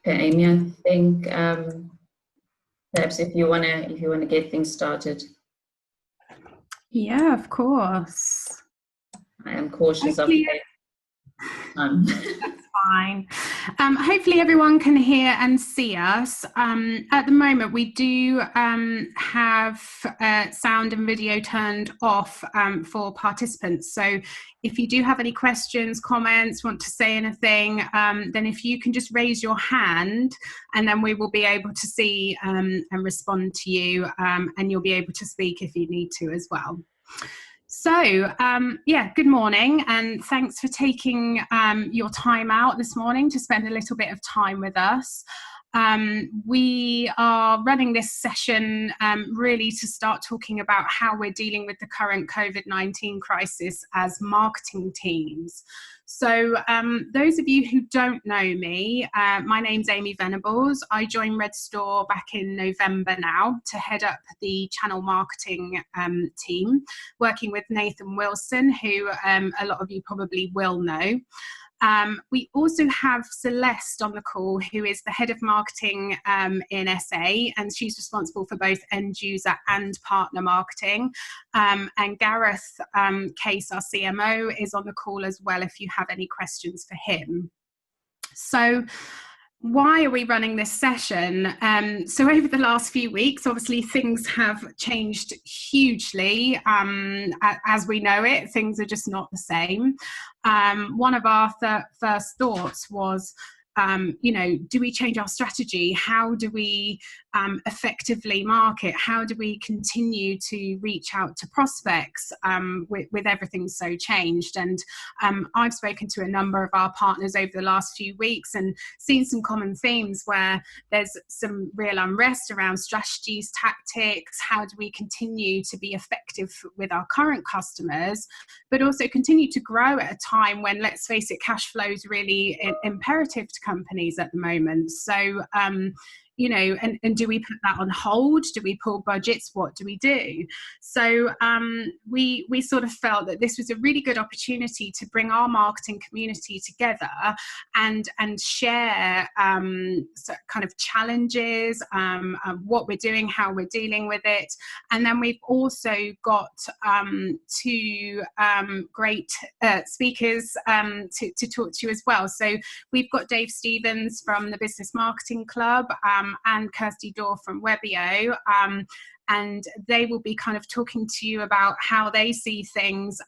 Okay, Amy, I think perhaps if you wanna get things started. Yeah, of course. I am cautious of That's fine. Hopefully everyone can hear and see us. At the moment, we do have sound and video turned off for participants. So if you do have any questions, comments, want to say anything, then if you can just raise your hand, and then we will be able to see and respond to you, and you'll be able to speak if you need to as well. So, yeah, good morning, and thanks for taking your time out this morning to spend a little bit of time with us. We are running this session really to start talking about how we're dealing with the current COVID-19 crisis as marketing teams. So those of you who don't know me, my name's Amy Venables. I joined Redstor back in November now to head up the channel marketing team, working with Nathan Wilson, who a lot of you probably will know. We also have Celeste on the call, who is the head of marketing in SA, and she's responsible for both end user and partner marketing. And Gareth Case, our CMO, is on the call as well if you have any questions for him. So why are we running this session? So over the last few weeks, obviously things have changed hugely. As we know it, things are just not the same. One of our first thoughts was, do we change our strategy? How do we effectively market? How do we continue to reach out to prospects with everything so changed? And I've spoken to a number of our partners over the last few weeks and seen some common themes where there's some real unrest around strategies, tactics. How do we continue to be effective with our current customers, but also continue to grow at a time when, let's face it, cash flow is really imperative to companies at the moment. So, and do we put that on hold? Do we pull budgets? What do we do? So we sort of felt that this was a really good opportunity to bring our marketing community together and share kind of challenges, what we're doing, how we're dealing with it. And then we've also got two great speakers to talk to you as well. So we've got Dave Stevens from the Business Marketing Club, and Kirstie from Webby, and they will be kind of talking to you about how they see things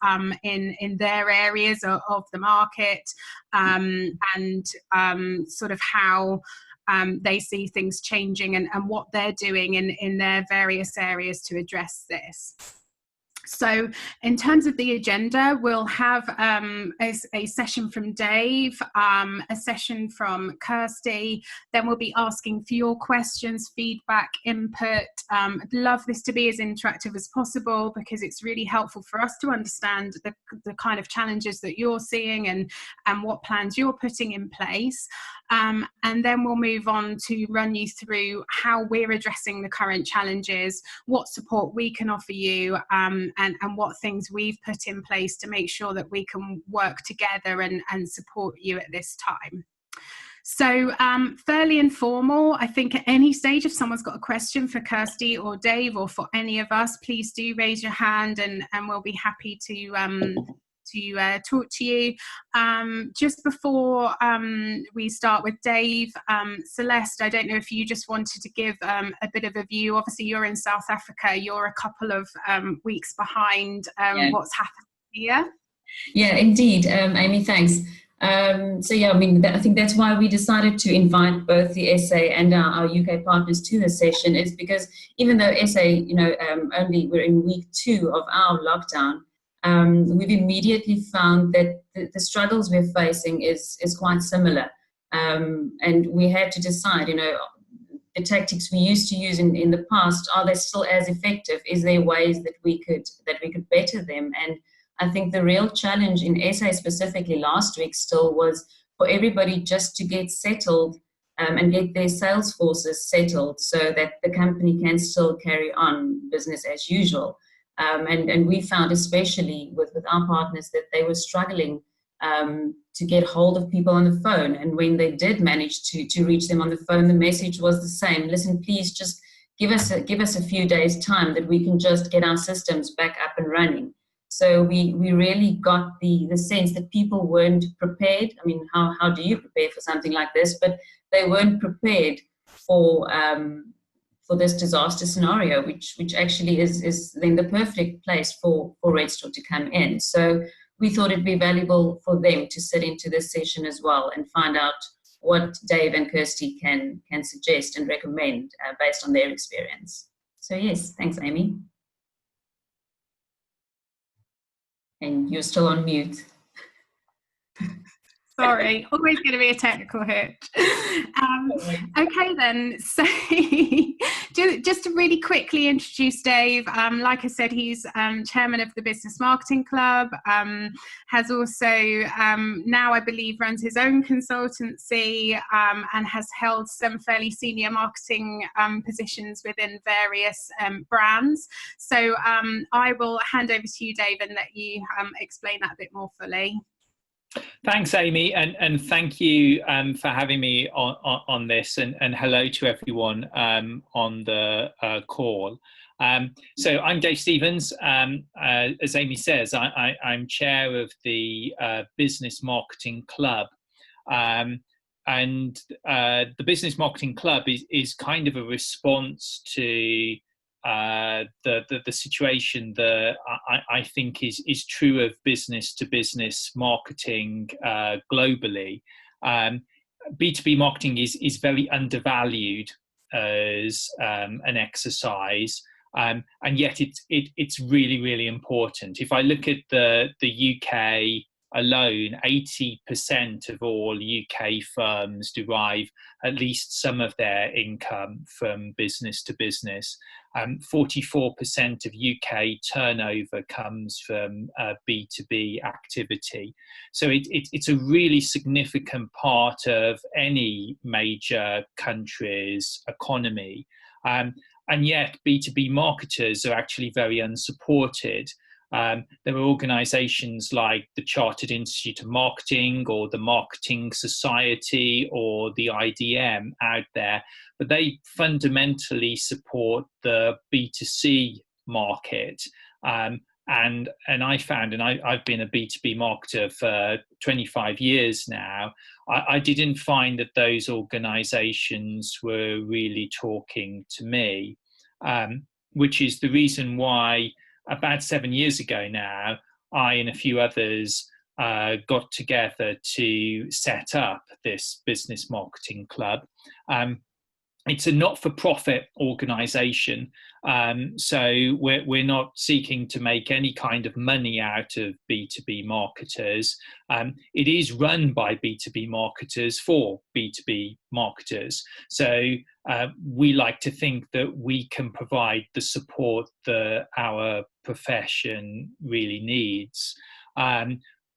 in their areas of the market, and sort of how they see things changing and what they're doing in their various areas to address this. So in terms of the agenda, we'll have a session from Dave, a session from Kirstie, then we'll be asking for your questions, feedback, input. I'd love this to be as interactive as possible because it's really helpful for us to understand the kind of challenges that you're seeing and what plans you're putting in place. And then we'll move on to run you through how we're addressing the current challenges, what support we can offer you, and what things we've put in place to make sure that we can work together and support you at this time. So fairly informal. I think at any stage, if someone's got a question for Kirstie or Dave or for any of us, please do raise your hand and we'll be happy to talk to you. Just before we start with Dave, Celeste, I don't know if you just wanted to give a bit of a view. Obviously, you're in South Africa. You're a couple of weeks behind what's happening here. Yeah, indeed. Amy, thanks. So yeah, I mean, I think that's why we decided to invite both the SA and our UK partners to the session, is because even though SA, only we're in week 2 of our lockdown, we've immediately found that the struggles we're facing is quite similar. And we had to decide, the tactics we used to use in the past, are they still as effective? Is there ways that we could better them? And I think the real challenge in SA specifically last week still was for everybody just to get settled and get their sales forces settled so that the company can still carry on business as usual. And we found, especially with our partners, that they were struggling to get hold of people on the phone. And when they did manage to reach them on the phone, the message was the same. Listen, please just give us a few days time that we can just get our systems back up and running. So we really got the sense that people weren't prepared. I mean, how do you prepare for something like this? But they weren't prepared for this disaster scenario, which actually is then the perfect place for Redstor to come in. So we thought it'd be valuable for them to sit into this session as well and find out what Dave and Kirstie can suggest and recommend based on their experience. So yes, thanks, Amy. And you're still on mute. Sorry, always going to be a technical hitch. Okay then, so just to really quickly introduce Dave, like I said, he's chairman of the Business Marketing Club, has also now I believe runs his own consultancy and has held some fairly senior marketing positions within various brands. So I will hand over to you, Dave, and let you explain that a bit more fully. Thanks, Amy, and thank you for having me on this, and hello to everyone on the call. So I'm Dave Stevens. As Amy says, I'm chair of the Business Marketing Club. And the Business Marketing Club is kind of a response to the situation that I think is true of business to business marketing globally. B2B marketing is very undervalued as an exercise, and yet it's really, really important. If I look at the UK alone, 80% of all UK firms derive at least some of their income from business to business. 44% of UK turnover comes from B2B activity. So it's a really significant part of any major country's economy. And yet B2B marketers are actually very unsupported. There are organisations like the Chartered Institute of Marketing or the Marketing Society or the IDM out there, but they fundamentally support the B2C market. And I found, and I've been a B2B marketer for 25 years now, I didn't find that those organisations were really talking to me, which is the reason why about 7 years ago now, I and a few others got together to set up this Business Marketing Club. It's a not-for-profit organisation, so we're not seeking to make any kind of money out of B2B marketers. It is run by B2B marketers for B2B marketers. So we like to think that we can provide the support that our profession really needs.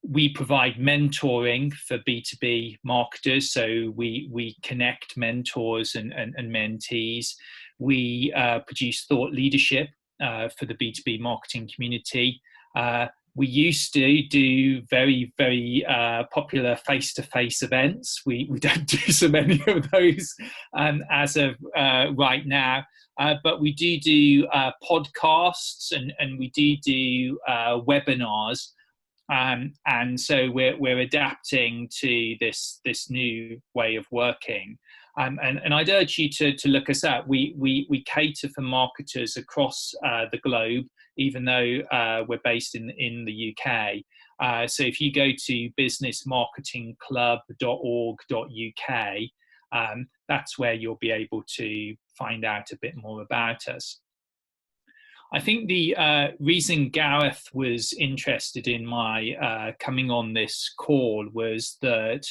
We provide mentoring for B2B marketers, so we connect mentors and mentees. We produce thought leadership for the B2B marketing community. We used to do very, very popular face-to-face events. We don't do so many of those as of right now, but we do podcasts and we do webinars. And so we're adapting to this new way of working. And I'd urge you to look us up. We cater for marketers across the globe, even though we're based in the UK. So if you go to businessmarketingclub.org.uk, that's where you'll be able to find out a bit more about us. I think the reason Gareth was interested in my coming on this call was that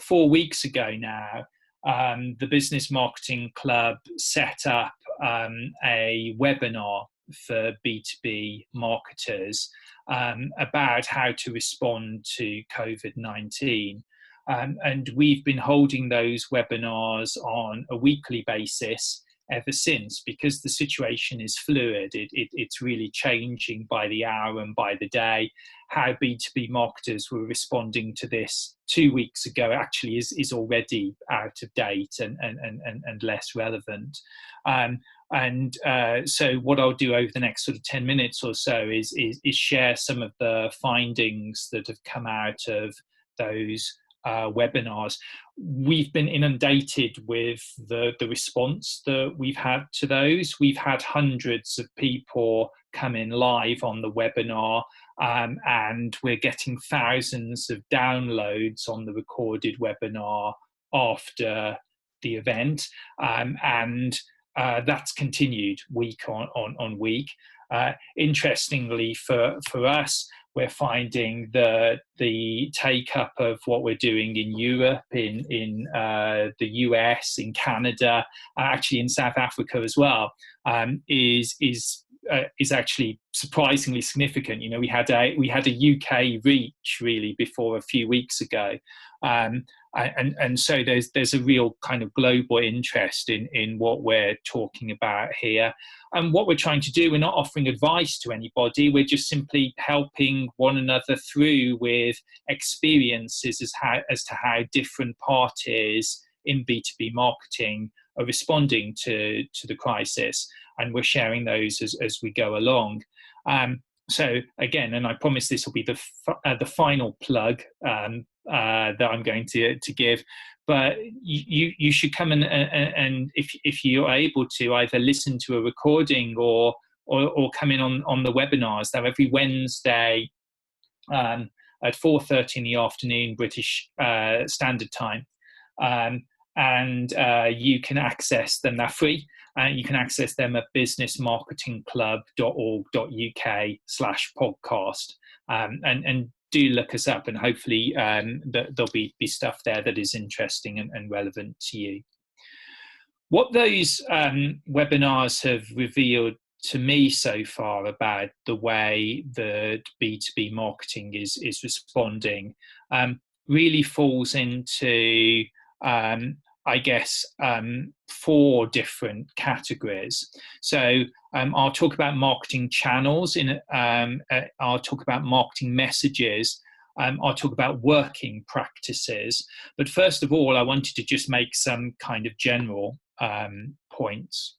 4 weeks ago now, the Business Marketing Club set up a webinar for B2B marketers about how to respond to COVID-19. And we've been holding those webinars on a weekly basis ever since, because the situation is fluid. It's really changing by the hour and by the day. How B2B marketers were responding to this 2 weeks ago actually is already out of date and less relevant. So what I'll do over the next sort of 10 minutes or so is share some of the findings that have come out of those webinars. We've been inundated with the response that we've had to those. We've had hundreds of people come in live on the webinar, and we're getting thousands of downloads on the recorded webinar after the event, and that's continued week on week. Interestingly for us, we're finding the take up of what we're doing in Europe, in the US, in Canada, actually in South Africa as well, is actually surprisingly significant. You know, we had a UK reach really before a few weeks ago, and so there's a real kind of global interest in what we're talking about here. And what we're trying to do, we're not offering advice to anybody, we're just simply helping one another through with experiences as to how different parties in B2B marketing are responding to the crisis, and we're sharing those as we go along. So again, and I promise this will be the final plug that I'm going to give, but you should come and if you're able to either listen to a recording or come in on the webinars. They're every Wednesday at 4:30 in the afternoon British Standard Time, and you can access them. They're free. You can access them at businessmarketingclub.org.uk/podcast, and do look us up, and hopefully there'll be stuff there that is interesting and relevant to you. What those webinars have revealed to me so far about the way that B2B marketing is responding really falls into I guess 4 different categories. So I'll talk about marketing channels, I'll talk about marketing messages, I'll talk about working practices. But first of all, I wanted to just make some kind of general points.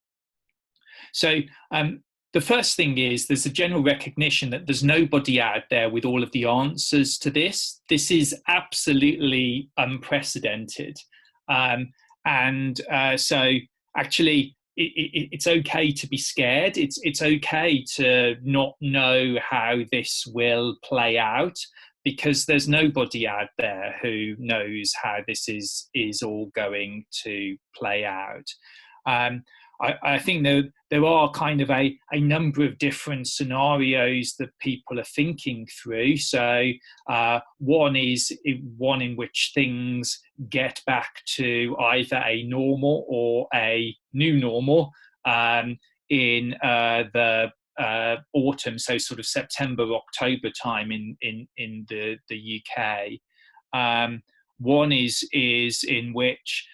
So the first thing is there's a general recognition that there's nobody out there with all of the answers to this. This is absolutely unprecedented. So actually it's okay to be scared. It's okay to not know how this will play out, because there's nobody out there who knows how this is all going to play out. I think there are kind of a number of different scenarios that people are thinking through. So one is one in which things get back to either a normal or a new normal in the autumn, so sort of September, October time in the UK. One is in which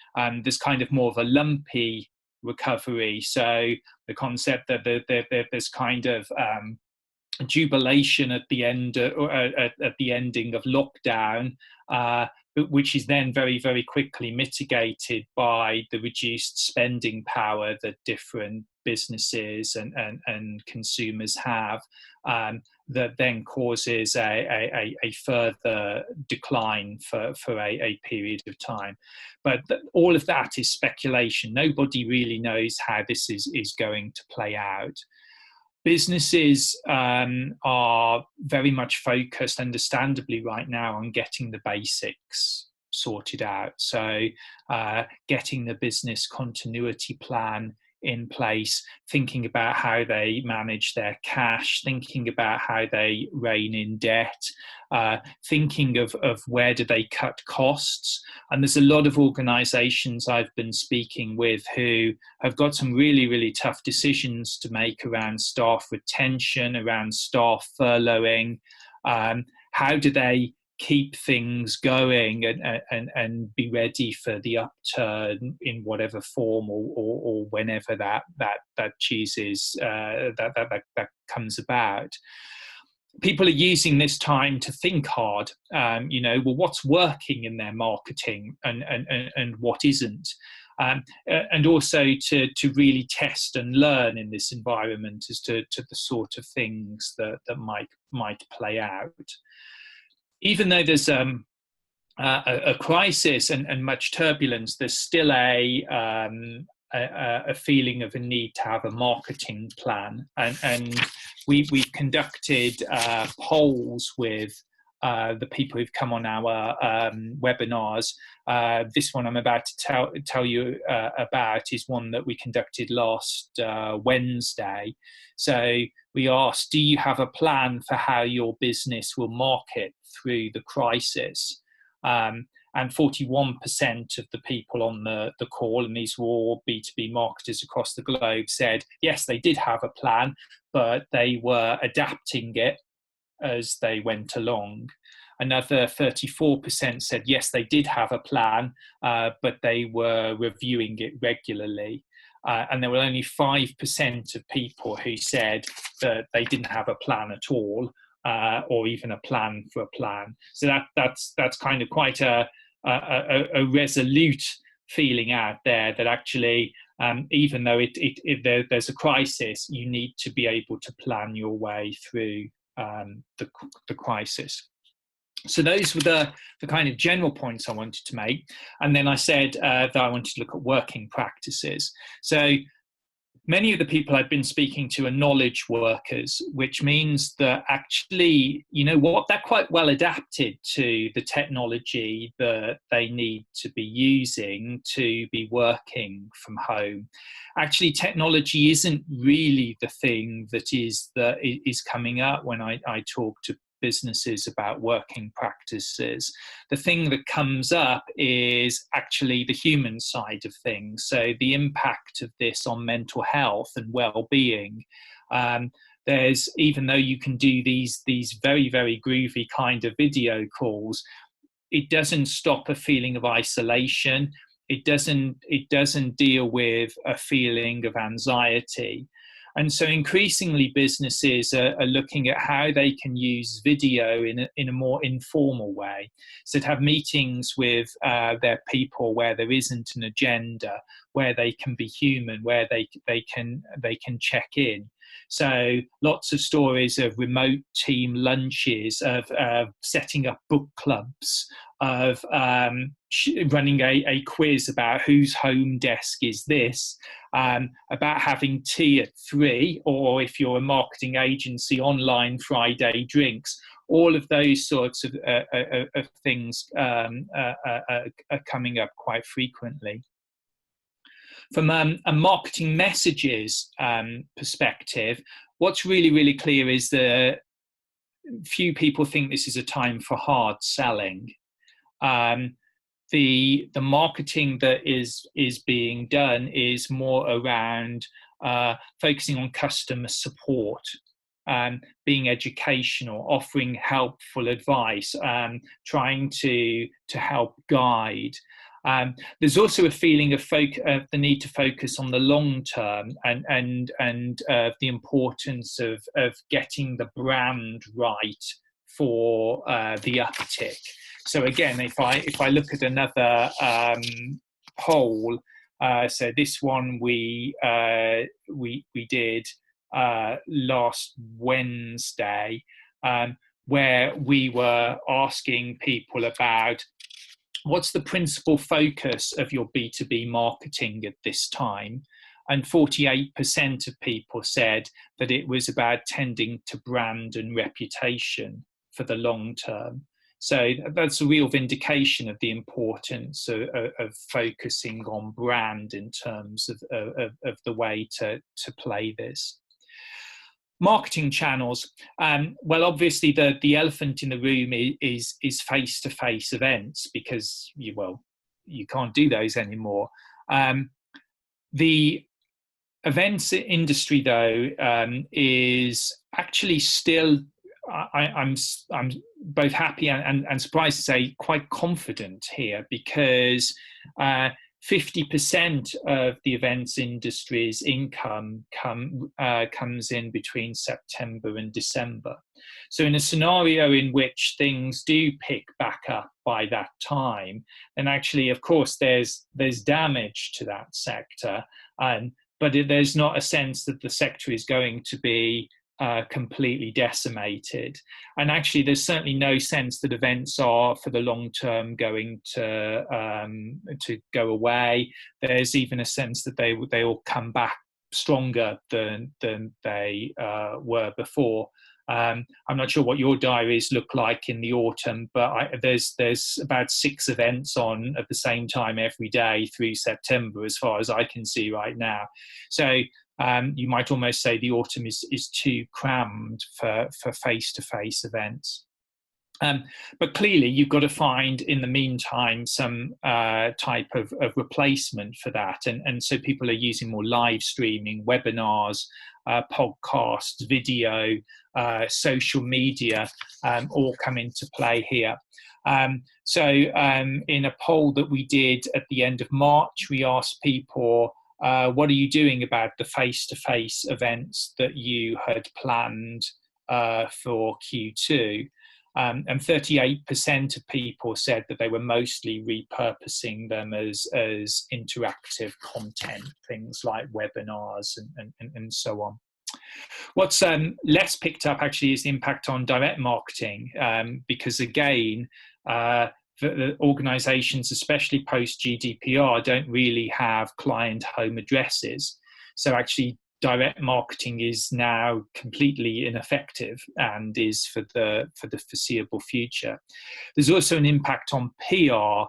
there's kind of more of a lumpy recovery. So the concept that there's kind of jubilation at the end or at the ending of lockdown, which is then very, very quickly mitigated by the reduced spending power that different businesses and consumers have, that then causes a further decline for a period of time. But all of that is speculation. Nobody really knows how this is going to play out. Businesses are very much focused, understandably right now, on getting the basics sorted out. So getting the business continuity plan in place, thinking about how they manage their cash, thinking about how they rein in debt, thinking of where do they cut costs. And there's a lot of organizations I've been speaking with who have got some really, really tough decisions to make around staff retention, around staff furloughing. How do they keep things going and be ready for the upturn in whatever form or whenever that chooses that comes about. People are using this time to think hard, well, what's working in their marketing and what isn't, and also to really test and learn in this environment as to the sort of things that might play out. Even though there's a crisis and much turbulence, there's still a feeling of a need to have a marketing plan, and we've conducted polls with the people who've come on our webinars. This one I'm about to tell you about is one that we conducted last Wednesday. So we asked, do you have a plan for how your business will market through the crisis? And 41% of the people on the call, and these were all B2B marketers across the globe, said yes, they did have a plan, but they were adapting it as they went along. Another 34% said yes, they did have a plan, but they were reviewing it regularly. And there were only 5% of people who said that they didn't have a plan at all, or even a plan for a plan. So that's kind of quite a resolute feeling out there that actually, even though there's a crisis, you need to be able to plan your way through the crisis. So those were the kind of general points I wanted to make. And then I said that I wanted to look at working practices. So many of the people I've been speaking to are knowledge workers, which means that actually, they're quite well adapted to the technology that they need to be using to be working from home. Actually, technology isn't really the thing that is coming up when I talk to businesses about working practices. The thing that comes up is actually the human side of things. So the impact of this on mental health and well-being. There's, even though you can do these very, very groovy kind of video calls, it doesn't stop a feeling of isolation. It doesn't deal with a feeling of anxiety. And so increasingly businesses are looking at how they can use video in a more informal way. So to have meetings with their people where there isn't an agenda, where they can be human, where they can check in. So lots of stories of remote team lunches, of setting up book clubs, of running a quiz about whose home desk is this, about having tea at 3, or if you're a marketing agency, online Friday drinks. All of those sorts of things are coming up quite frequently. From a marketing messages perspective, what's really, really clear is that few people think this is a time for hard selling. The marketing that is being done is more around focusing on customer support, being educational, offering helpful advice, trying to help guide. There's also a feeling of the need to focus on the long term and the importance of getting the brand right for the uptick. So again, if I look at another poll, so this one we did last Wednesday, where we were asking people about what's the principal focus of your B2B marketing at this time? And 48% of people said that it was about tending to brand and reputation for the long term. So that's a real vindication of the importance of focusing on brand in terms of the way to play this. Marketing channels. Well, obviously the elephant in the room is face-to-face events, because you can't do those anymore. The events industry, though, is actually still I'm both happy and surprised to say quite confident here, because 50% of the events industry's income comes in between September and December. So in a scenario in which things do pick back up by that time, then actually, of course, there's damage to that sector, but there's not a sense that the sector is going to be completely decimated. And actually, there's certainly no sense that events are, for the long term, going to go away. There's even a sense that they will come back stronger than they were before. I'm not sure what your diaries look like in the autumn, but there's about 6 events on at the same time every day through September, as far as I can see right now. So you might almost say the autumn is too crammed for face-to-face events. But clearly, you've got to find, in the meantime, some type of replacement for that. And so people are using more live streaming, webinars, podcasts, video, social media, all come into play here. So in a poll that we did at the end of March, we asked people, what are you doing about the face-to-face events that you had planned for Q2? And 38% of people said that they were mostly repurposing them as interactive content, things like webinars and so on. What's less picked up actually is the impact on direct marketing, because again, the organizations, especially post GDPR, don't really have client home addresses. So actually, direct marketing is now completely ineffective and is for the foreseeable future. There's also an impact on PR,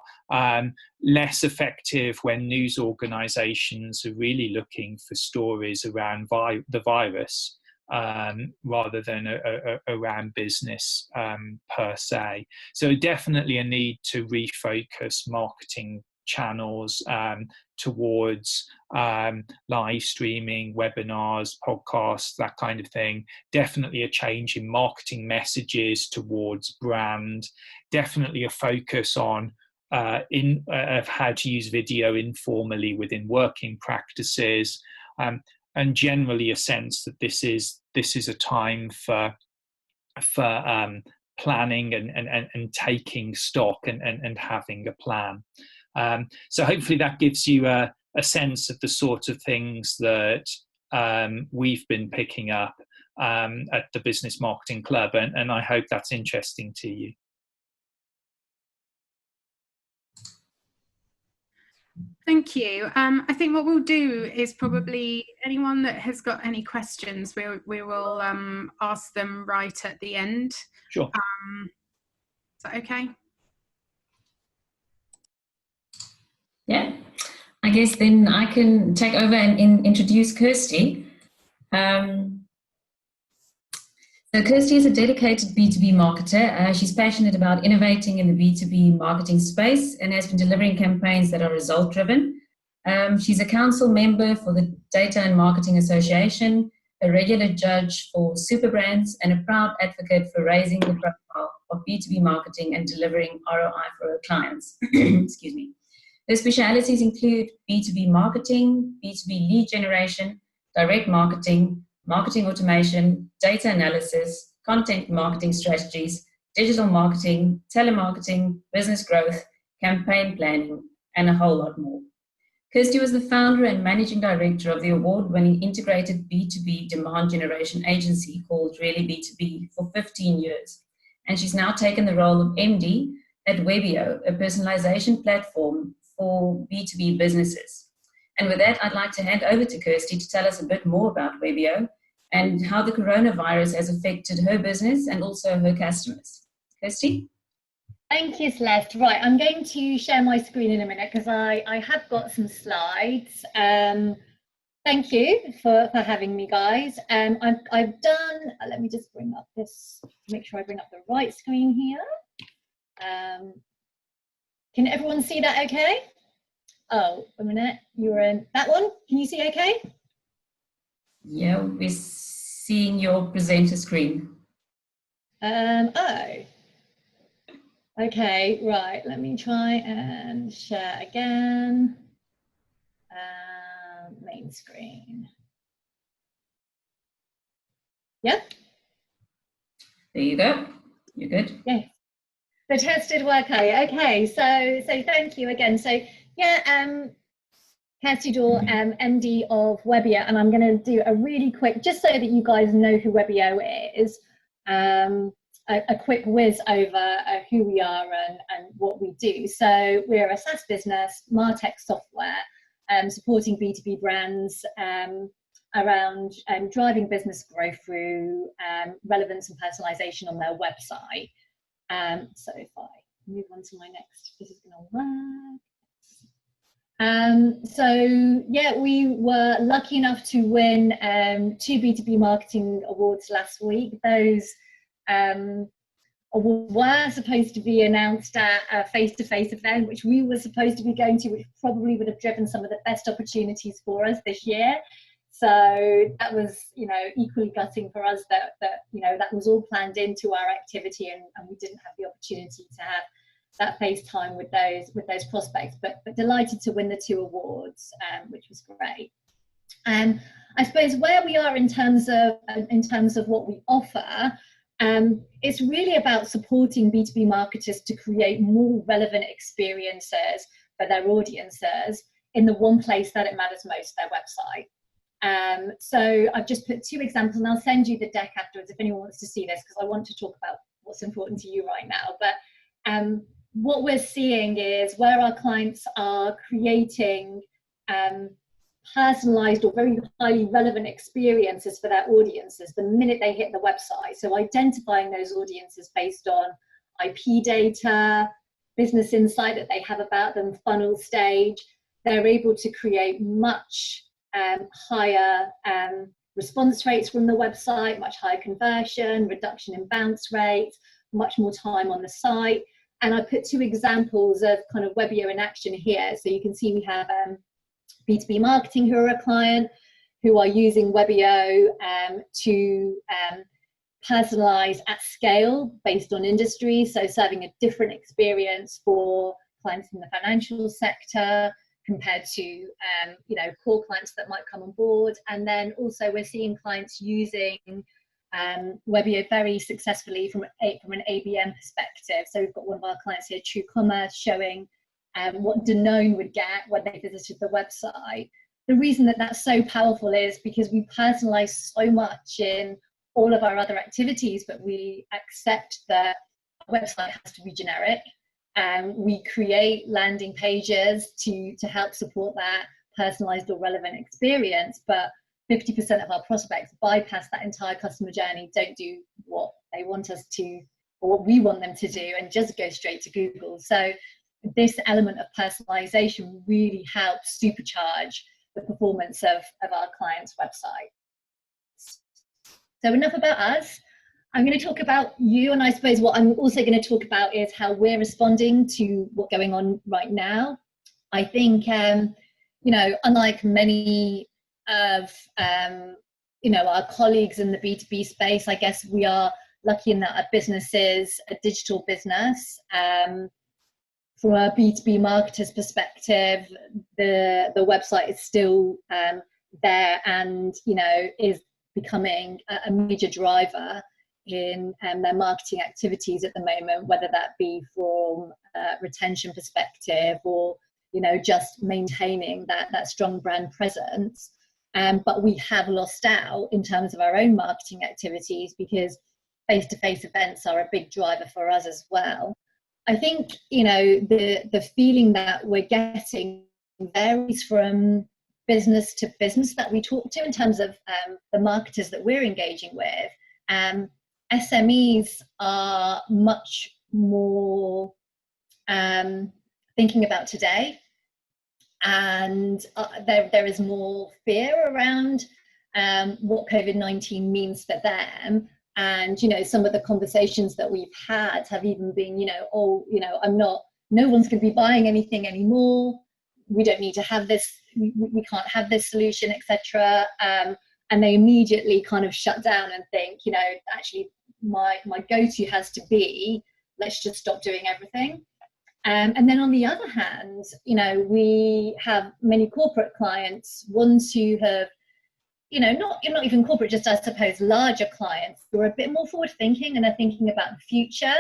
less effective when news organizations are really looking for stories around the virus, rather than around business per se. So definitely a need to refocus marketing channels towards live streaming, webinars, podcasts, that kind of thing. Definitely a change in marketing messages towards brand. Definitely a focus on of how to use video informally within working practices, and generally a sense that this is a time for planning and taking stock and having a plan. So hopefully that gives you a sense of the sort of things that we've been picking up at the Business Marketing Club, and I hope that's interesting to you. Thank you. I think what we'll do is probably anyone that has got any questions, we will ask them right at the end. Sure. Is that okay? Yeah, I guess then I can take over and introduce Kirstie. So Kirstie is a dedicated B2B marketer. She's passionate about innovating in the B2B marketing space and has been delivering campaigns that are result-driven. She's a council member for the Data and Marketing Association, a regular judge for super brands, and a proud advocate for raising the profile of B2B marketing and delivering ROI for her clients. Excuse me. Her specialities include B2B marketing, B2B lead generation, direct marketing, marketing automation, data analysis, content marketing strategies, digital marketing, telemarketing, business growth, campaign planning, and a whole lot more. Kirstie was the founder and managing director of the award-winning integrated B2B demand generation agency called Really B2B for 15 years. And she's now taken the role of MD at Webby, a personalization platform for B2B businesses. And with that, I'd like to hand over to Kirstie to tell us a bit more about Webby and how the coronavirus has affected her business and also her customers. Kirstie? Thank you, Celeste. Right, I'm going to share my screen in a minute because I have got some slides. Thank you for having me, guys. I've done, let me just bring up this, make sure I bring up the right screen here. Can everyone see that okay? Oh, a minute, you're in that one. Can you see okay? Yeah, we're seeing your presenter screen. Oh, okay, right. Let me try and share again. Main screen. Yeah. There you go. You're good. Yes. The test did work. Okay. So thank you again. So yeah. Kirstie Dorr, MD of Webby, and I'm going to do a really quick, just so that you guys know who Webby is, a quick whiz over who we are and what we do. So we're a SaaS business, MarTech software, supporting B2B brands around driving business growth through relevance and personalization on their website. So if I move on to my next, this is going to work. So yeah, we were lucky enough to win 2 B2B marketing awards last week. Those awards were supposed to be announced at a face-to-face event, which we were supposed to be going to, which probably would have driven some of the best opportunities for us this year. So that was, equally gutting for us that that was all planned into our activity, and we didn't have the opportunity to have that face time with those prospects, but delighted to win the 2 awards, which was great. I suppose where we are in terms of what we offer, it's really about supporting B2B marketers to create more relevant experiences for their audiences in the one place that it matters most, their website. So I've just put 2 examples, and I'll send you the deck afterwards if anyone wants to see this, because I want to talk about what's important to you right now. But what we're seeing is where our clients are creating personalized or very highly relevant experiences for their audiences the minute they hit the website. So identifying those audiences based on IP data, business insight that they have about them, funnel stage, they're able to create much higher response rates from the website, much higher conversion, reduction in bounce rates, much more time on the site. And I put 2 examples of kind of Webby in action here. So you can see we have B2B marketing who are a client, who are using Webby to personalize at scale based on industry. So serving a different experience for clients in the financial sector compared to core clients that might come on board. And then also we're seeing clients using Webby very successfully from an ABM perspective. So we've got one of our clients here, True Commerce, showing what Danone would get when they visited the website. The reason that that's so powerful is because we personalize so much in all of our other activities, but we accept that our website has to be generic. We create landing pages to help support that personalized or relevant experience, but 50% of our prospects bypass that entire customer journey, don't do what they want us to, or what we want them to do, and just go straight to Google. So this element of personalization really helps supercharge the performance of our clients' websites. So enough about us. I'm going to talk about you, and I suppose what I'm also going to talk about is how we're responding to what's going on right now. I think, unlike many of our colleagues in the B2B space, I guess we are lucky in that our business is a digital business. From a B2B marketer's perspective, the website is still there and is becoming a major driver in their marketing activities at the moment, whether that be from a retention perspective or just maintaining that strong brand presence. But we have lost out in terms of our own marketing activities because face-to-face events are a big driver for us as well. I think the feeling that we're getting varies from business to business that we talk to in terms of the marketers that we're engaging with. SMEs are much more thinking about today, and there is more fear around what COVID-19 means for them. And some of the conversations that we've had have even been no one's going to be buying anything anymore, we don't need to have this, we can't have this solution, etc. And they immediately kind of shut down and think actually my go-to has to be, let's just stop doing everything. And then on the other hand, you know, we have many corporate clients, ones who have, you know, not even corporate, just I suppose larger clients who are a bit more forward thinking and are thinking about the future,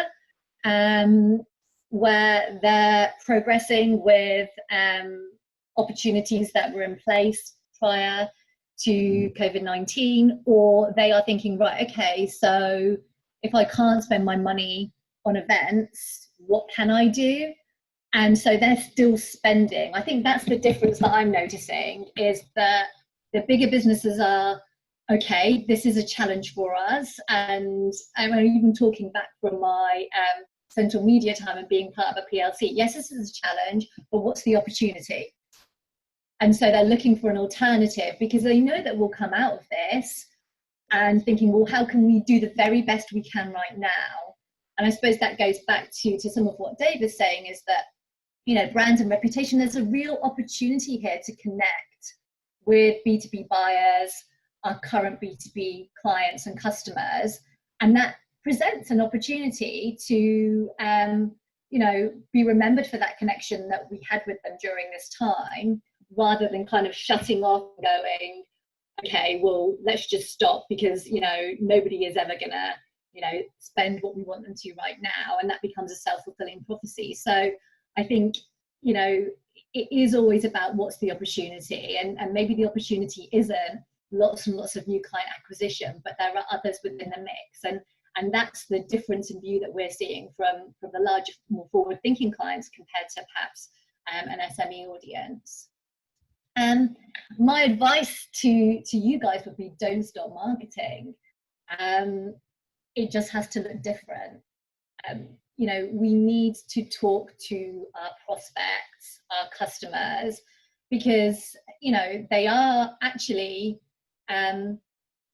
where they're progressing with opportunities that were in place prior to COVID-19, or they are thinking, right, okay, so if I can't spend my money on events, what can I do? And so they're still spending. I think that's the difference that I'm noticing, is that the bigger businesses are, okay, this is a challenge for us. And I'm even talking back from my central media time and being part of a PLC. Yes, this is a challenge, but what's the opportunity? And so they're looking for an alternative because they know that we'll come out of this and thinking, well, how can we do the very best we can right now? And I suppose that goes back to some of what Dave is saying, is that, you know, brand and reputation, there's a real opportunity here to connect with B2B buyers, our current B2B clients and customers. And that presents an opportunity to, you know, be remembered for that connection that we had with them during this time, rather than kind of shutting off and going, okay, well, let's just stop because, you know, nobody is ever gonna, you know, spend what we want them to right now. And that becomes a self-fulfilling prophecy. So I think, you know, it is always about what's the opportunity, and maybe the opportunity isn't lots and lots of new client acquisition, but there are others within the mix. And that's the difference in view that we're seeing from the larger, more forward-thinking clients compared to perhaps an SME audience. My advice to you guys would be, don't stop marketing. It just has to look different. You know, we need to talk to our prospects, our customers, because, you know, they are actually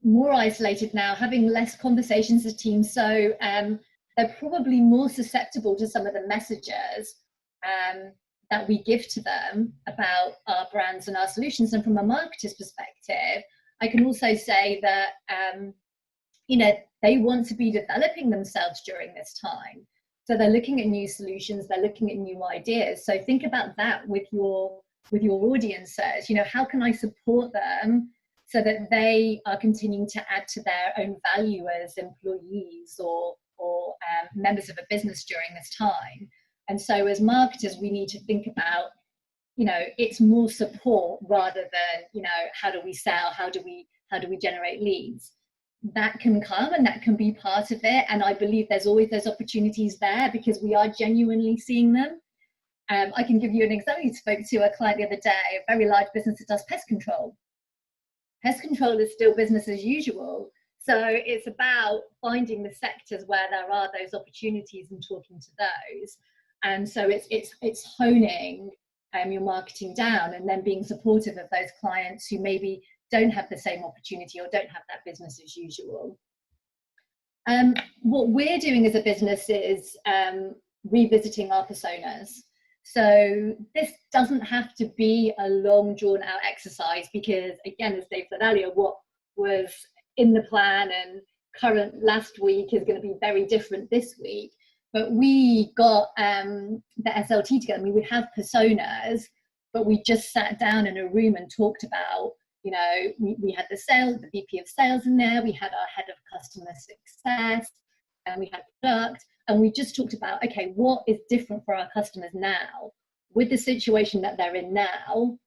more isolated now, having less conversations as teams. So they're probably more susceptible to some of the messages that we give to them about our brands and our solutions. And from a marketer's perspective, I can also say that, you know, they want to be developing themselves during this time. So they're looking at new solutions, they're looking at new ideas. So think about that with your audiences. You know, how can I support them so that they are continuing to add to their own value as employees or members of a business during this time? And so as marketers, we need to think about, you know, it's more support rather than, you know, how do we sell? How do we generate leads? That can come and that can be part of it. And I believe there's always those opportunities there because we are genuinely seeing them. I can give you an example. I spoke to a client the other day, a very large business that does pest control. Pest control is still business as usual. So it's about finding the sectors where there are those opportunities and talking to those. And so it's honing your marketing down and then being supportive of those clients who maybe don't have the same opportunity or don't have that business as usual. What we're doing as a business is revisiting our personas. So this doesn't have to be a long drawn out exercise because, again, as Dave said earlier, what was in the plan and current last week is going to be very different this week. But we got the SLT together. I mean, we have personas, but we just sat down in a room and talked about, you know, we had the VP of sales in there, we had our head of customer success, and we had product, and we just talked about, okay, what is different for our customers now with the situation that they're in now?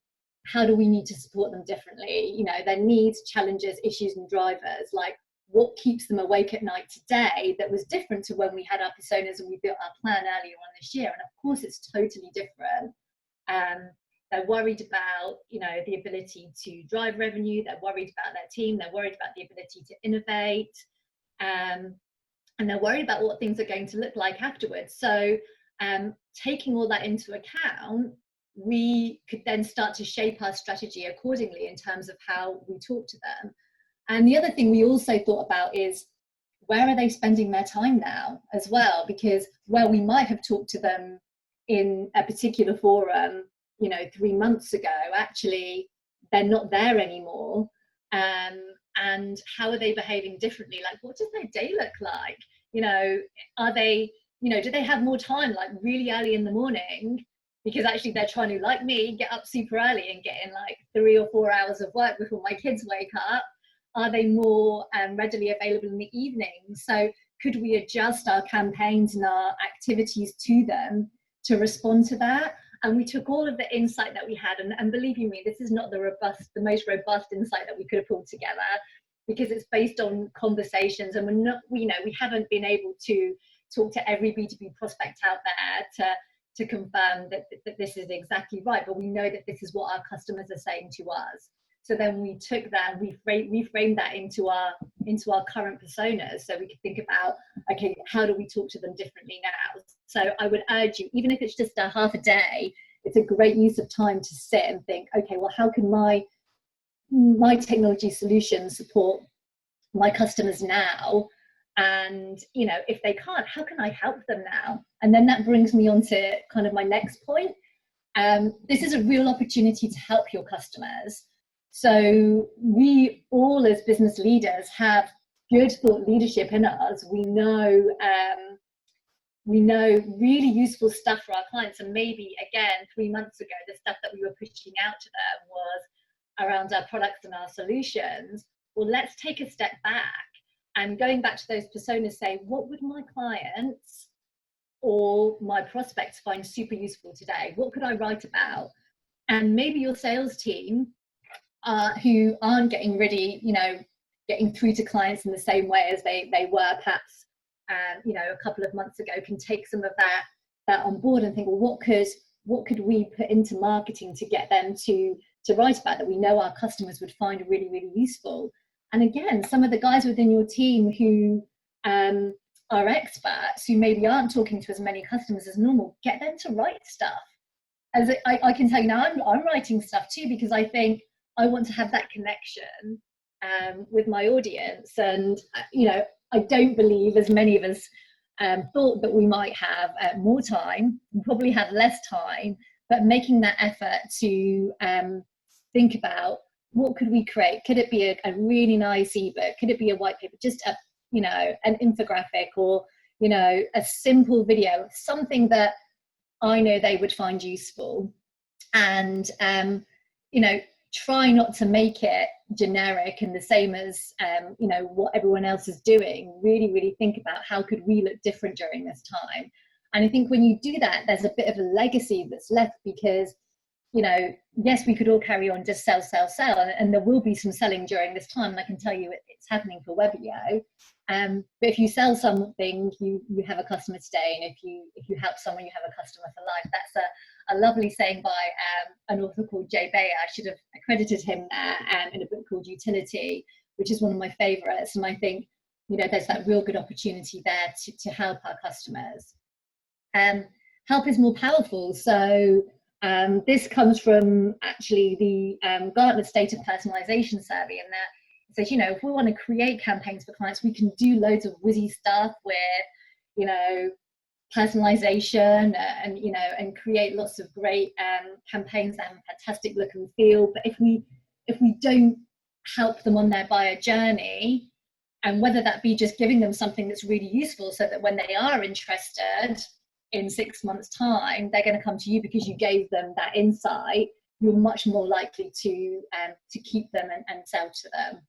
How do we need to support them differently? You know, their needs, challenges, issues, and drivers. Like, what keeps them awake at night today that was different to when we had our personas and we built our plan earlier on this year? And of course, it's totally different. They're worried about, you know, the ability to drive revenue. They're worried about their team. They're worried about the ability to innovate. And they're worried about what things are going to look like afterwards. So taking all that into account, we could then start to shape our strategy accordingly in terms of how we talk to them. And the other thing we also thought about is, where are they spending their time now as well? Because where we might have talked to them in a particular forum, you know, 3 months ago, actually, they're not there anymore. and how are they behaving differently? Like, what does their day look like? You know, are they, you know, do they have more time, like really early in the morning, because actually they're trying to, like me, get up super early and get in like 3 or 4 hours of work before my kids wake up? Are they more readily available in the evening? So could we adjust our campaigns and our activities to them to respond to that? And we took all of the insight that we had, and believe you me, this is not the most robust insight that we could have pulled together, because it's based on conversations, and we haven't been able to talk to every B2B prospect out there to confirm that this is exactly right, but we know that this is what our customers are saying to us. So then we took that and we reframed that into our current personas, so we could think about, okay, how do we talk to them differently now? So I would urge you, even if it's just a half a day, it's a great use of time to sit and think, okay, well, how can my technology solutions support my customers now? And, you know, if they can't, how can I help them now? And then that brings me on to kind of my next point. This is a real opportunity to help your customers. So we all as business leaders have good thought leadership in us. We know really useful stuff for our clients. And maybe, again, 3 months ago, the stuff that we were pushing out to them was around our products and our solutions. Well, let's take a step back and going back to those personas, say, what would my clients or my prospects find super useful today? What could I write about? And maybe your sales team who aren't getting ready, you know, getting through to clients in the same way as they were perhaps, you know, a couple of months ago, can take some of that on board and think, well, what could we put into marketing to get them to write about that we know our customers would find really, really useful? And again, some of the guys within your team who are experts, who maybe aren't talking to as many customers as normal, get them to write stuff. As I can tell you now, I'm writing stuff too, because I think I want to have that connection with my audience. And, you know, I don't believe, as many of us thought, that we might have more time, we probably have less time, but making that effort to think about, what could we create? Could it be a really nice ebook? Could it be a white paper? Just a, you know, an infographic, or, you know, a simple video, something that I know they would find useful. And, you know, try not to make it generic and the same as, you know, what everyone else is doing. Really, really think about how could we look different during this time. And I think when you do that, there's a bit of a legacy that's left, because, you know, yes, we could all carry on just sell, and there will be some selling during this time. And I can tell you it's happening for Webby. But if you sell something, you have a customer today, and if you help someone, you have a customer for life. That's a lovely saying by an author called Jay Bayer. I should have accredited him there in a book called Utility, which is one of my favorites. And I think, you know, there's that real good opportunity there to help our customers. Help is more powerful. So this comes from actually the Gartner State of Personalization survey, and that says, you know, if we want to create campaigns for clients, we can do loads of whizzy stuff with, you know, personalization and, you know, and create lots of great campaigns that have a fantastic look and feel. But if we don't help them on their buyer journey, and whether that be just giving them something that's really useful, so that when they are interested in 6 months' time, they're going to come to you because you gave them that insight, you're much more likely to keep them and sell to them.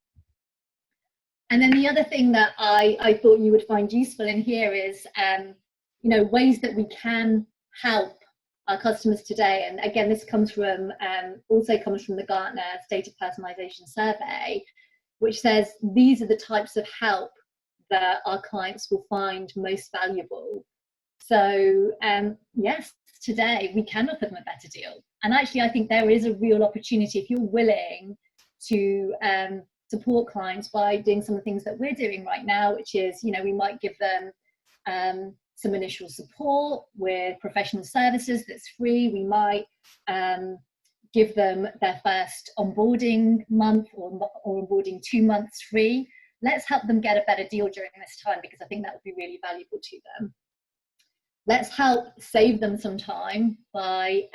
And then the other thing that I thought you would find useful in here is, you know, ways that we can help our customers today. And again, this comes from, also comes from the Gartner State of Personalization survey, which says these are the types of help that our clients will find most valuable. So yes, today we can offer them a better deal. And actually, I think there is a real opportunity, if you're willing to support clients by doing some of the things that we're doing right now, which is, you know, we might give them some initial support with professional services that's free. We might give them their first onboarding month or onboarding 2 months free. Let's help them get a better deal during this time, because I think that would be really valuable to them. Let's help save them some time by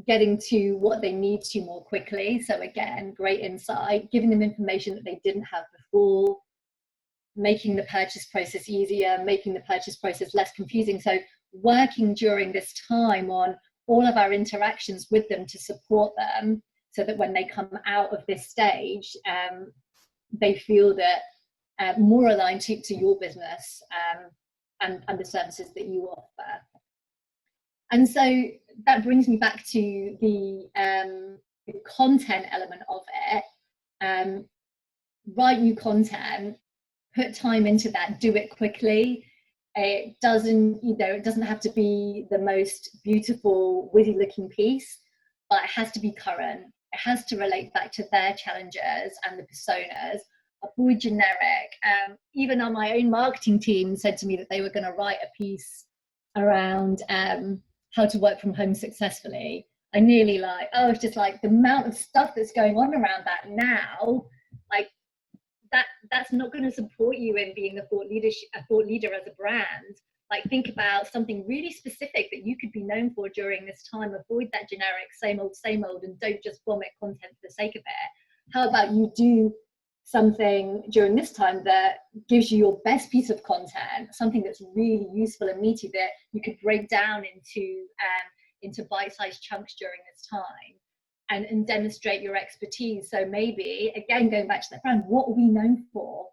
getting to what they need to more quickly. So again, great insight, giving them information that they didn't have before, making the purchase process easier, making the purchase process less confusing. So working during this time on all of our interactions with them to support them, so that when they come out of this stage, they feel that more aligned to your business and the services that you offer. And so that brings me back to the content element of it. Write new content, put time into that, do it quickly. It doesn't, it doesn't have to be the most beautiful, witty looking piece, but it has to be current. It has to relate back to their challenges and the personas. Avoid generic. Even on my own marketing team said to me that they were going to write a piece around how to work from home successfully. I nearly it's just like the amount of stuff that's going on around that now, like that's not going to support you in being a thought leader as a brand. Like, think about something really specific that you could be known for during this time. Avoid that generic same old, and don't just vomit content for the sake of it. How about you do something during this time that gives you your best piece of content, something that's really useful and meaty that you could break down into bite-sized chunks during this time, and demonstrate your expertise. So maybe, again, going back to that brand, what are we known for?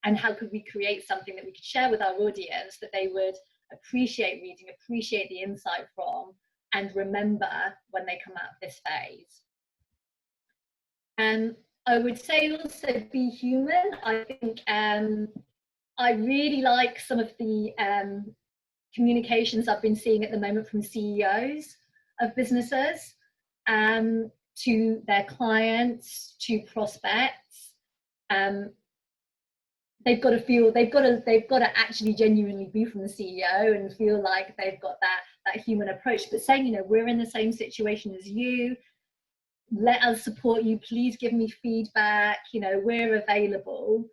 And how could we create something that we could share with our audience that they would appreciate reading, appreciate the insight from, and remember when they come out of this phase? And I would say also be human. I think I really like some of the communications I've been seeing at the moment from CEOs of businesses to their clients, to prospects. They've got to actually genuinely be from the CEO and feel like they've got that human approach, but saying, we're in the same situation as you, let us support you, please give me feedback, we're available.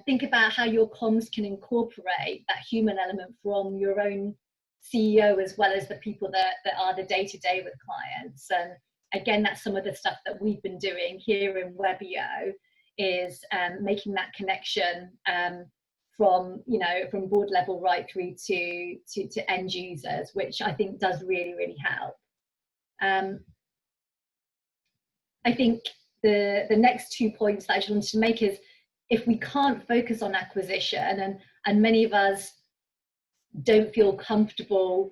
Think about how your comms can incorporate that human element from your own CEO, as well as the people that are the day-to-day with clients. And again, that's some of the stuff that we've been doing here in Webby, is making that connection from board level right through to end users, which I think does really, really help. I think the next 2 points that I just wanted to make is, if we can't focus on acquisition, and many of us don't feel comfortable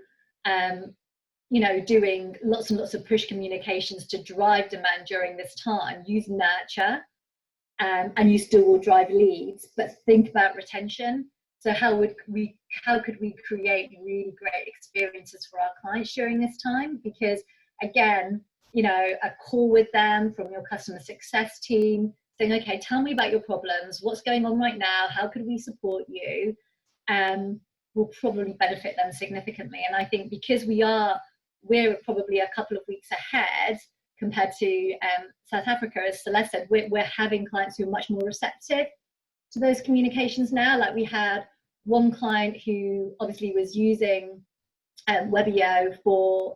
doing lots and lots of push communications to drive demand during this time, use nurture, and you still will drive leads, but think about retention. So how could we create really great experiences for our clients during this time? Because again, a call with them from your customer success team saying, okay, tell me about your problems, what's going on right now, how could we support you, will probably benefit them significantly. And I think because we're probably a couple of weeks ahead compared to South Africa, as Celeste said, we're having clients who are much more receptive to those communications now. Like, we had one client who obviously was using Webby for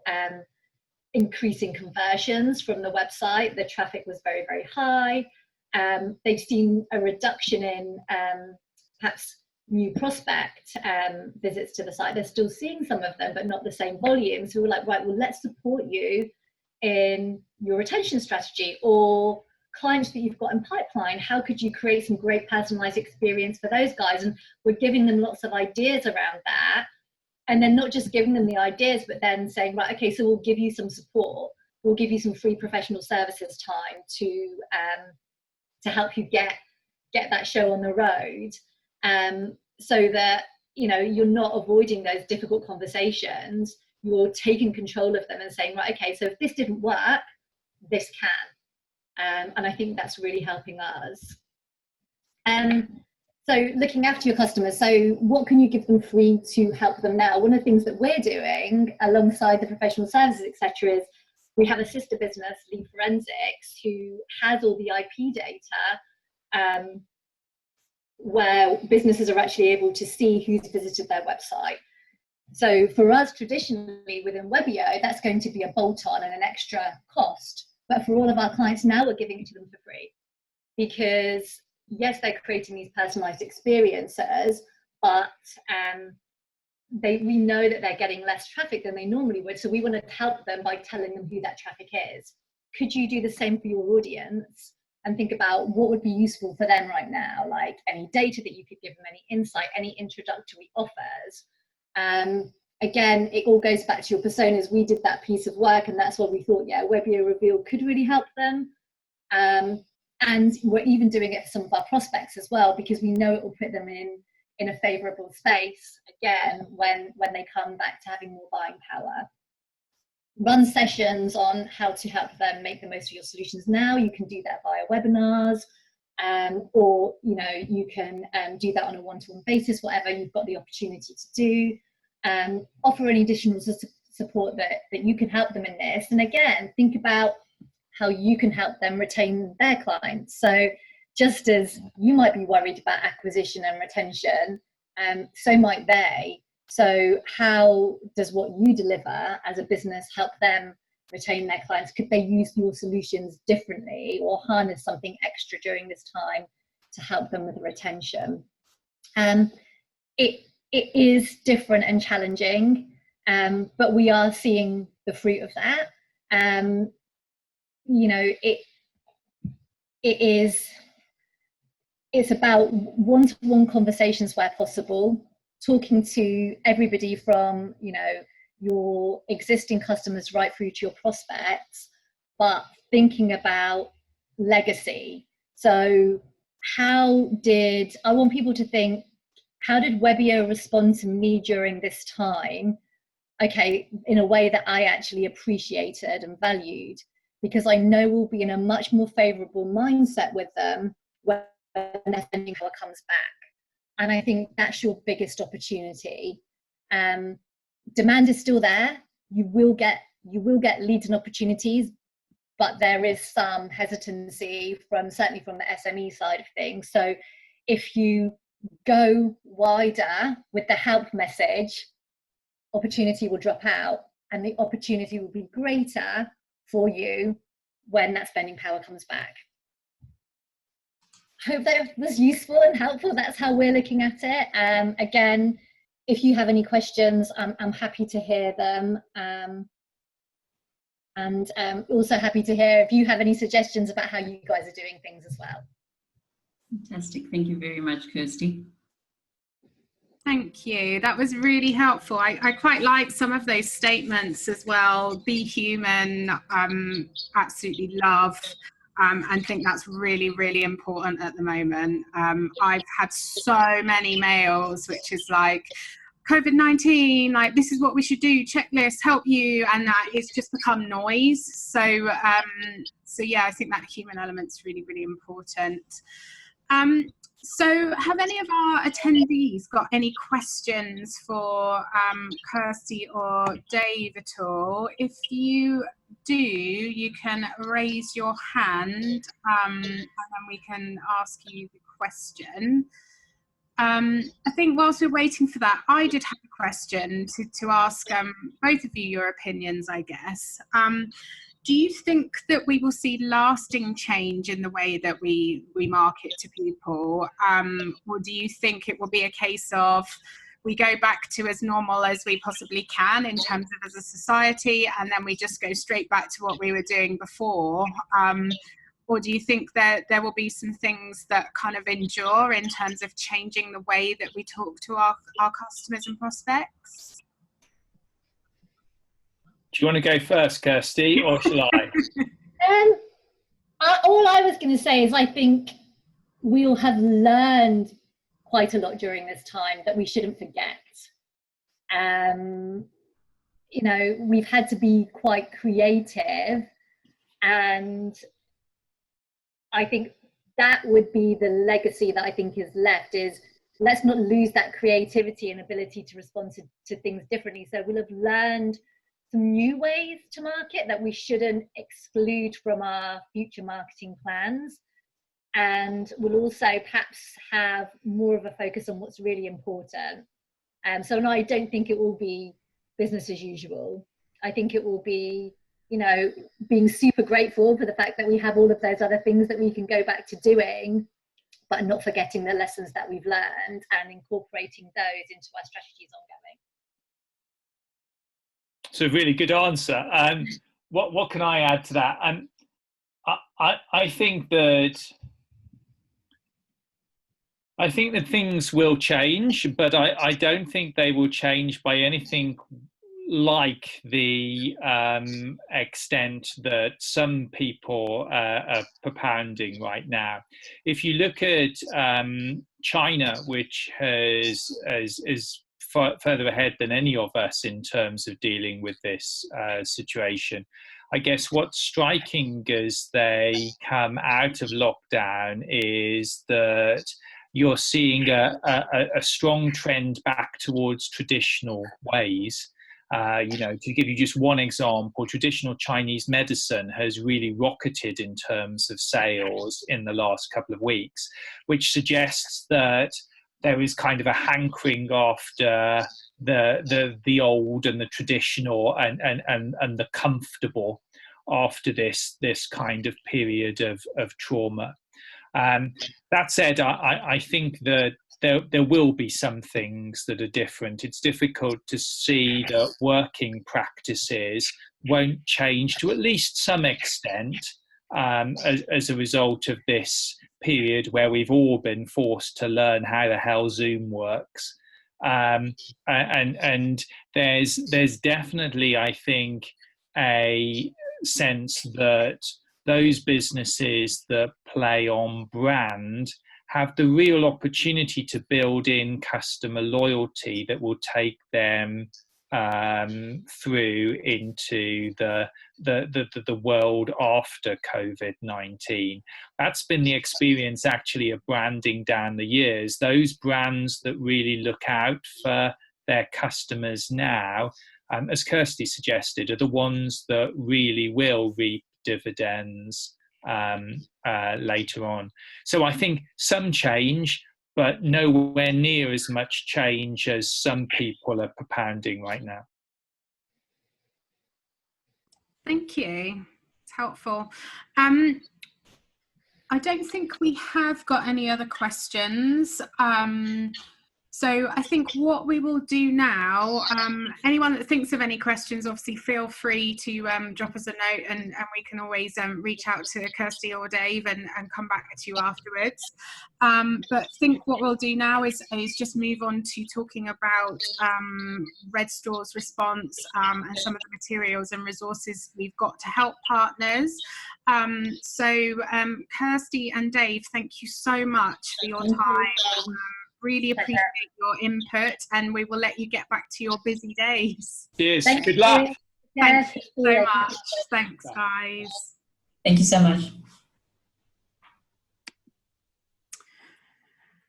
increasing conversions from the website. The traffic was very, very high. They've seen a reduction in perhaps new prospect visits to the site. They're still seeing some of them, but not the same volume. So we're like, right, well, let's support you in your retention strategy, or clients that you've got in pipeline. How could you create some great personalized experience for those guys? And we're giving them lots of ideas around that. And then not just giving them the ideas, but then saying, right, okay, so we'll give you some support. We'll give you some free professional services time to help you get that show on the road, so that you're not avoiding those difficult conversations. You're taking control of them and saying, right, okay, so if this didn't work, this can. And I think that's really helping us. So looking after your customers, so what can you give them free to help them now? One of the things that we're doing alongside the professional services, etc., is we have a sister business, Lead Forensics, who has all the IP data, where businesses are actually able to see who's visited their website. So for us, traditionally within Webbio, that's going to be a bolt-on and an extra cost. But for all of our clients now, we're giving it to them for free, because yes, they're creating these personalized experiences, but we know that they're getting less traffic than they normally would. So we want to help them by telling them who that traffic is. Could you do the same for your audience and think about what would be useful for them right now? Like any data that you could give them, any insight, any introductory offers. Again, it all goes back to your personas. We did that piece of work, and that's what we thought, yeah, Webbio Reveal could really help them. And we're even doing it for some of our prospects as well, because we know it will put them in a favorable space again when they come back to having more buying power. Run sessions on how to help them make the most of your solutions now. You can do that via webinars, or you can do that on a one-to-one basis, whatever you've got the opportunity to do. Offer any additional support that you can help them in this. And again, think about how you can help them retain their clients. So just as you might be worried about acquisition and retention, so might they. So how does what you deliver as a business help them retain their clients? Could they use your solutions differently or harness something extra during this time to help them with retention? It is different and challenging, but we are seeing the fruit of that. It's about one-to-one conversations where possible, talking to everybody from your existing customers right through to your prospects, but thinking about legacy. So I want people to think, how did Webbio respond to me during this time? Okay, in a way that I actually appreciated and valued, because I know we'll be in a much more favorable mindset with them when their spending power comes back. And I think that's your biggest opportunity. Demand is still there. You will get leads and opportunities, but there is some hesitancy certainly from the SME side of things. So if you go wider with the help message, opportunity will drop out, and the opportunity will be greater for you when that spending power comes back. Hope that was useful and helpful. That's how we're looking at it. Again, if you have any questions, I'm happy to hear them. And also happy to hear if you have any suggestions about how you guys are doing things as well. Fantastic. Thank you very much, Kirstie. Thank you. That was really helpful. I quite like some of those statements as well. Be human, absolutely love, and think that's really, really important at the moment. I've had so many mails, which is like, COVID-19, like this is what we should do, checklist, help you, and that it's just become noise. So yeah, I think that human element's really, really important. So have any of our attendees got any questions for Kirstie or Dave at all? If you do, you can raise your hand and then we can ask you the question. I think whilst we're waiting for that, I did have a question to ask both of you your opinions, I guess. Do you think that we will see lasting change in the way that we market to people? Or do you think it will be a case of we go back to as normal as we possibly can in terms of as a society, and then we just go straight back to what we were doing before? Or do you think that there will be some things that kind of endure in terms of changing the way that we talk to our customers and prospects? Do you want to go first, Kirstie, or shall I? All I was going to say is I think we'll have learned quite a lot during this time that we shouldn't forget. We've had to be quite creative, and I think that would be the legacy that I think is left, is let's not lose that creativity and ability to respond to things differently. So we'll have learned some new ways to market that we shouldn't exclude from our future marketing plans. And we'll also perhaps have more of a focus on what's really important. So I don't think it will be business as usual. I think it will be, you know, being super grateful for the fact that we have all of those other things that we can go back to doing, but not forgetting the lessons that we've learned and incorporating those into our strategies ongoing. So really good answer. What can I add to that? I think that things will change, but I don't think they will change by anything like the extent that some people are propounding right now. If you look at China, which is further ahead than any of us in terms of dealing with this situation, I guess what's striking as they come out of lockdown is that you're seeing a strong trend back towards traditional ways. You know, to give you just one example, traditional Chinese medicine has really rocketed in terms of sales in the last couple of weeks, which suggests that there is kind of a hankering after the old and the traditional and the comfortable after this kind of period of trauma. That said, I think that there will be some things that are different. It's difficult to see that working practices won't change to at least some extent as a result of this period where we've all been forced to learn how the hell Zoom works. And there's definitely, I think, a sense that those businesses that play on brand have the real opportunity to build in customer loyalty that will take them through into the world after COVID-19. That's been the experience actually of branding down the years. Those brands that really look out for their customers now, as Kirstie suggested, are the ones that really will reap dividends later on. So I think some change, but nowhere near as much change as some people are propounding right now. Thank you. It's helpful. I don't think we have got any other questions. So I think what we will do now, anyone that thinks of any questions, obviously feel free to drop us a note, and we can always reach out to Kirstie or Dave and come back to you afterwards. But I think what we'll do now is just move on to talking about Redstor's response and some of the materials and resources we've got to help partners. So Kirstie and Dave, thank you so much for your time. Really appreciate your input, and we will let you get back to your busy days. Cheers. Good luck. Thank you so much. Thanks, guys. Thank you so much.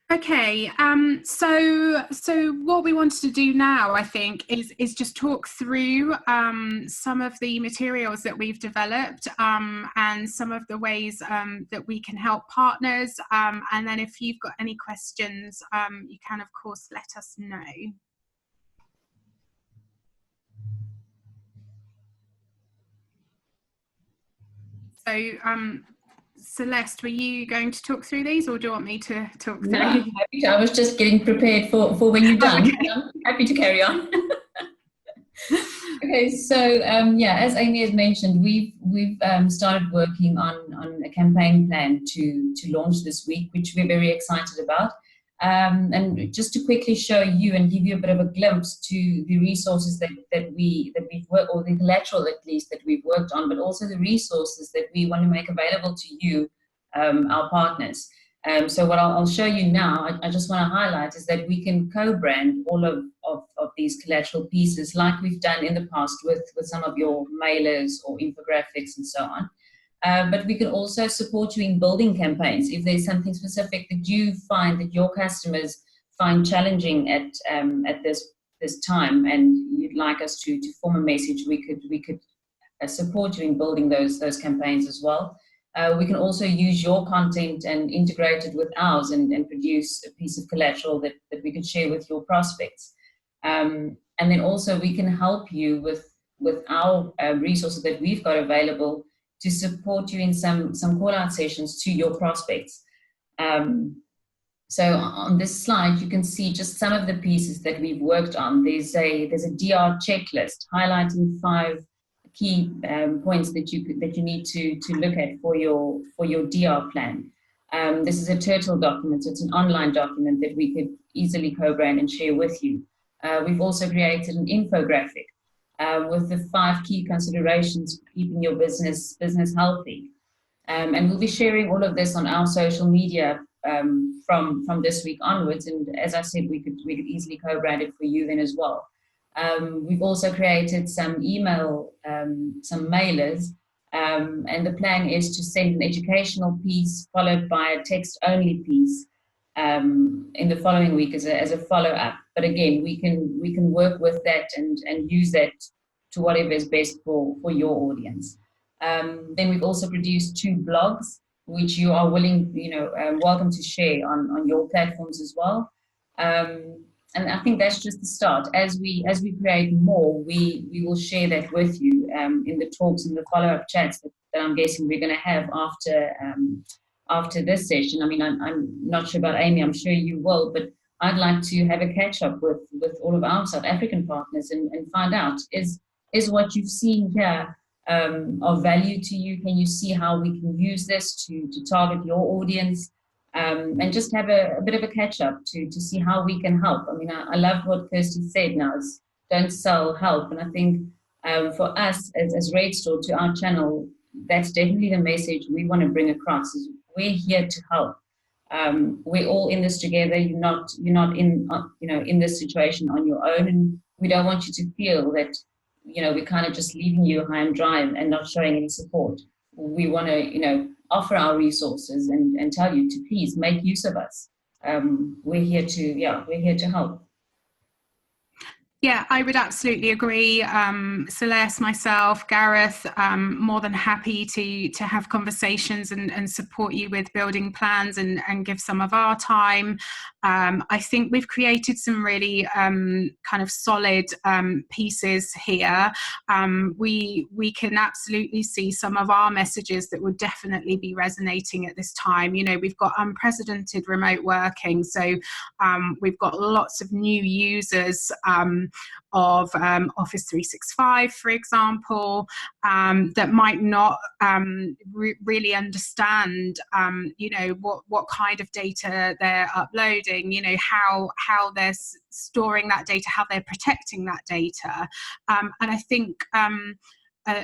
Okay, so what we wanted to do now, I think, is just talk through some of the materials that we've developed and some of the ways that we can help partners. And then if you've got any questions, you can, of course, let us know. So, Celeste, were you going to talk through these, or do you want me to talk through? No, I'm happy to. I was just getting prepared for when you're done. Okay. I'm happy to carry on. Okay, so yeah, as Amy has mentioned, we've started working on a campaign plan to launch this week, which we're very excited about. And just to quickly show you and give you a bit of a glimpse to the resources that we've worked, or the collateral at least that we've worked on, but also the resources that we want to make available to you, our partners. So what I'll show you now, I just want to highlight, is that we can co-brand all of these collateral pieces like we've done in the past with some of your mailers or infographics and so on. But we can also support you in building campaigns. If there's something specific that you find that your customers find challenging at this time, and you'd like us to form a message, we could support you in building those campaigns as well. We can also use your content and integrate it with ours and produce a piece of collateral that we could share with your prospects. And then also we can help you with our resources that we've got available to support you in some call-out sessions to your prospects. So on this slide, you can see just some of the pieces that we've worked on. There's a DR checklist highlighting 5 key points that you need to look at for your DR plan. This is a Turtle document, so it's an online document that we could easily co-brand and share with you. We've also created an infographic with the 5 key considerations for keeping your business healthy. And we'll be sharing all of this on our social media from this week onwards. And as I said, we could easily co-brand it for you then as well. We've also created some email, some mailers, and the plan is to send an educational piece followed by a text-only piece in the following week as a follow-up. But again, we can work with that and use that to whatever is best for your audience. Then we've also produced 2 blogs, which you are welcome to share on your platforms as well. And I think that's just the start. As we create more, we will share that with you in the talks and the follow-up chats that I'm guessing we're going to have after this session. I mean, I'm not sure about Amy. I'm sure you will, but I'd like to have a catch-up with all of our South African partners and find out, is what you've seen here of value to you? Can you see how we can use this to target your audience? And just have a bit of a catch-up to see how we can help. I mean, I love what Kirstie said now, is don't sell, help. And I think for us as Redstor, to our channel, that's definitely the message we want to bring across, is we're here to help. We're all in this together. You're not in this situation on your own, and we don't want you to feel that we're kind of just leaving you high and dry and not showing any support. We want to offer our resources and tell you to please make use of us. We're here to help. Yeah, I would absolutely agree. Celeste, myself, Gareth, more than happy to have conversations and support you with building plans and give some of our time. I think we've created some really kind of solid pieces here. We can absolutely see some of our messages that would definitely be resonating at this time. We've got unprecedented remote working, so we've got lots of new users of Office 365, for example, that might not really understand, what kind of data they're uploading, how they're storing that data, how they're protecting that data. And I think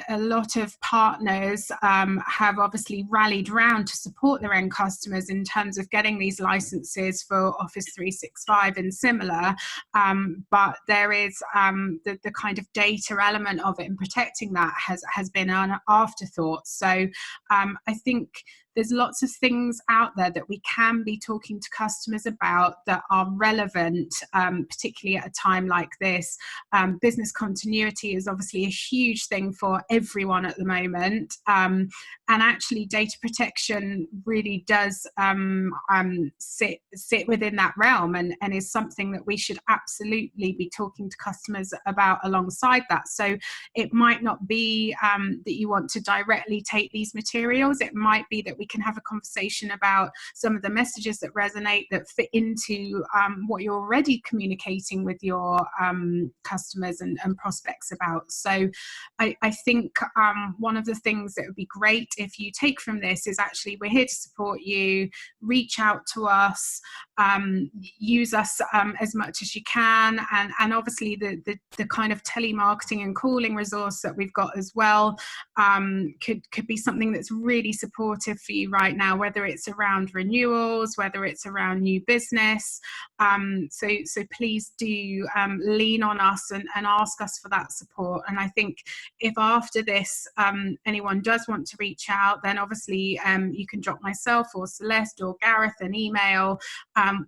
a lot of partners have obviously rallied round to support their end customers in terms of getting these licenses for Office 365 and similar, but there is the kind of data element of it, and protecting that has been an afterthought. So I think there's lots of things out there that we can be talking to customers about that are relevant, particularly at a time like this. Business continuity is obviously a huge thing for everyone at the moment. And actually data protection really does sit within that realm and is something that we should absolutely be talking to customers about alongside that. So it might not be that you want to directly take these materials. It might be that we can have a conversation about some of the messages that resonate, that fit into what you're already communicating with your customers and prospects about. So I think one of the things that would be great if you take from this is actually we're here to support you. Reach out to us, use us as much as you can, and obviously the kind of telemarketing and calling resource that we've got as well could be something that's really supportive for you right now, whether it's around renewals, whether it's around new business. So please do lean on us and ask us for that support. And I think if after this anyone does want to reach out, then obviously you can drop myself or Celeste or Gareth an email.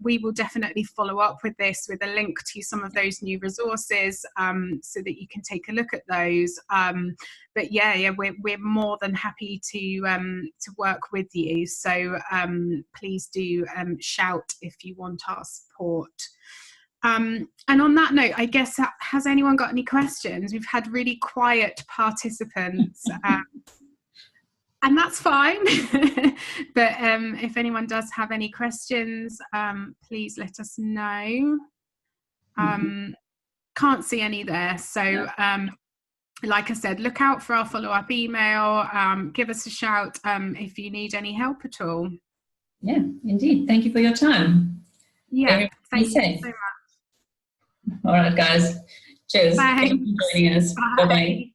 We will definitely follow up with this with a link to some of those new resources so that you can take a look at those. But we're more than happy to work with you. So please do shout if you want our support. And on that note, I guess, has anyone got any questions? We've had really quiet participants, and that's fine. But if anyone does have any questions, please let us know. Can't see any there. So like I said, look out for our follow-up email. Give us a shout if you need any help at all. Yeah, indeed. Thank you for your time. Yeah, thank you so much. All right, guys. Cheers. Thanks. Thank you for joining us. Bye-bye.